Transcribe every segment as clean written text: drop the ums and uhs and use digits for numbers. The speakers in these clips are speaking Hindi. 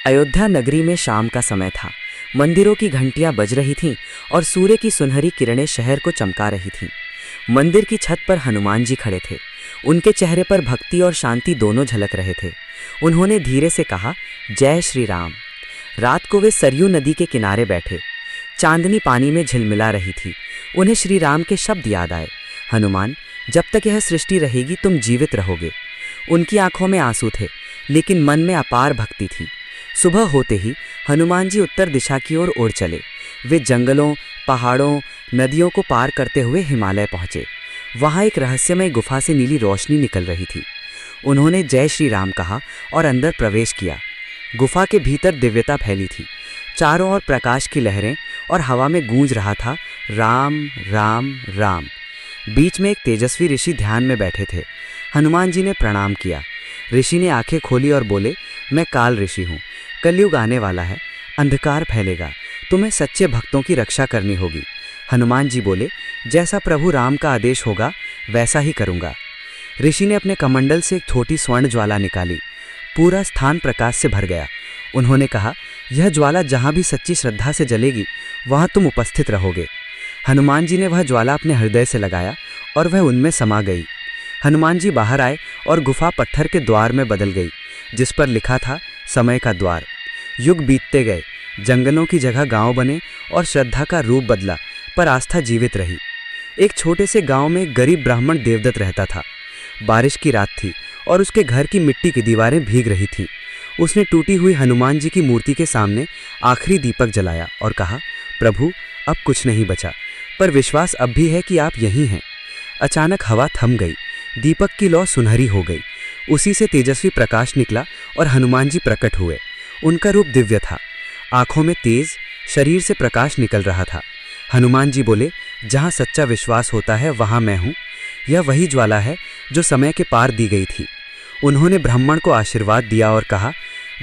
अयोध्या नगरी में शाम का समय था। मंदिरों की घंटियां बज रही थीं और सूर्य की सुनहरी किरणें शहर को चमका रही थीं। मंदिर की छत पर हनुमान जी खड़े थे। उनके चेहरे पर भक्ति और शांति दोनों झलक रहे थे। उन्होंने धीरे से कहा, जय श्री राम। रात को वे सरयू नदी के किनारे बैठे। चांदनी पानी में झिलमिला रही थी। उन्हें श्री राम के शब्द याद आए, हनुमान, जब तक यह सृष्टि रहेगी तुम जीवित रहोगे। उनकी आंखों में आंसू थे, लेकिन मन में अपार भक्ति थी। सुबह होते ही हनुमान जी उत्तर दिशा की ओर उड़ चले। वे जंगलों, पहाड़ों, नदियों को पार करते हुए हिमालय पहुंचे। वहां एक रहस्यमय गुफा से नीली रोशनी निकल रही थी। उन्होंने जय श्री राम कहा और अंदर प्रवेश किया। गुफा के भीतर दिव्यता फैली थी। चारों ओर प्रकाश की लहरें और हवा में गूंज रहा था, राम राम राम। बीच में एक तेजस्वी ऋषि ध्यान में बैठे थे। हनुमान जी ने प्रणाम किया। ऋषि ने आंखें खोली और बोले, मैं काल ऋषि हूँ। कलयुग आने वाला है, अंधकार फैलेगा, तुम्हें सच्चे भक्तों की रक्षा करनी होगी। हनुमान जी बोले, जैसा प्रभु राम का आदेश होगा वैसा ही करूँगा। ऋषि ने अपने कमंडल से एक छोटी स्वर्ण ज्वाला निकाली। पूरा स्थान प्रकाश से भर गया। उन्होंने कहा, यह ज्वाला जहाँ भी सच्ची श्रद्धा से जलेगी वहाँ तुम उपस्थित रहोगे। हनुमान जी ने वह ज्वाला अपने हृदय से लगाया और वह उनमें समा गई। हनुमान जी बाहर आए और गुफा पत्थर के द्वार में बदल गई, जिस पर लिखा था, समय का द्वार। युग बीतते गए, जंगलों की जगह गांव बने और श्रद्धा का रूप बदला, पर आस्था जीवित रही। एक छोटे से गांव में एक गरीब ब्राह्मण देवदत्त रहता था। बारिश की रात थी और उसके घर की मिट्टी की दीवारें भीग रही थीं। उसने टूटी हुई हनुमान जी की मूर्ति के सामने आखिरी दीपक जलाया और कहा, प्रभु, अब कुछ नहीं बचा, पर विश्वास अब भी है कि आप यहीं हैं। अचानक हवा थम गई। दीपक की लौ सुनहरी हो गई। उसी से तेजस्वी प्रकाश निकला और हनुमान जी प्रकट हुए। उनका रूप दिव्य था। आंखों में तेज, शरीर से प्रकाश निकल रहा था। हनुमान जी बोले, जहाँ सच्चा विश्वास होता है वहाँ मैं हूँ। यह वही ज्वाला है जो समय के पार दी गई थी। उन्होंने ब्राह्मण को आशीर्वाद दिया और कहा,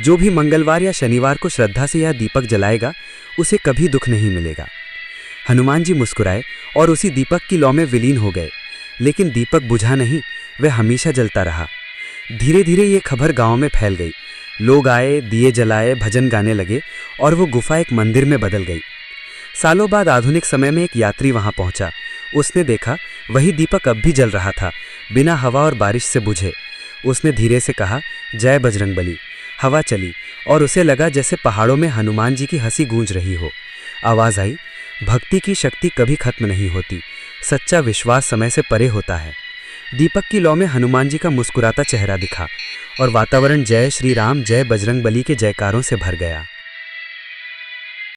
जो भी मंगलवार या शनिवार को श्रद्धा से यह दीपक जलाएगा उसे कभी दुख नहीं मिलेगा। हनुमान जी मुस्कुराए और उसी दीपक की लौ में विलीन हो गए। लेकिन दीपक बुझा नहीं, वह हमेशा जलता रहा। धीरे धीरे ये खबर गांव में फैल गई। लोग आए, दिए जलाए, भजन गाने लगे और वो गुफा एक मंदिर में बदल गई। सालों बाद आधुनिक समय में एक यात्री वहां पहुंचा। उसने देखा वही दीपक अब भी जल रहा था, बिना हवा और बारिश से बुझे। उसने धीरे से कहा, जय बजरंगबली। हवा चली और उसे लगा जैसे पहाड़ों में हनुमान जी की हंसी गूंज रही हो। आवाज आई, भक्ति की शक्ति कभी खत्म नहीं होती, सच्चा विश्वास समय से परे होता है। दीपक की लौ में हनुमान जी का मुस्कुराता चेहरा दिखा और वातावरण जय श्री राम, जय बजरंगबली के जयकारों से भर गया।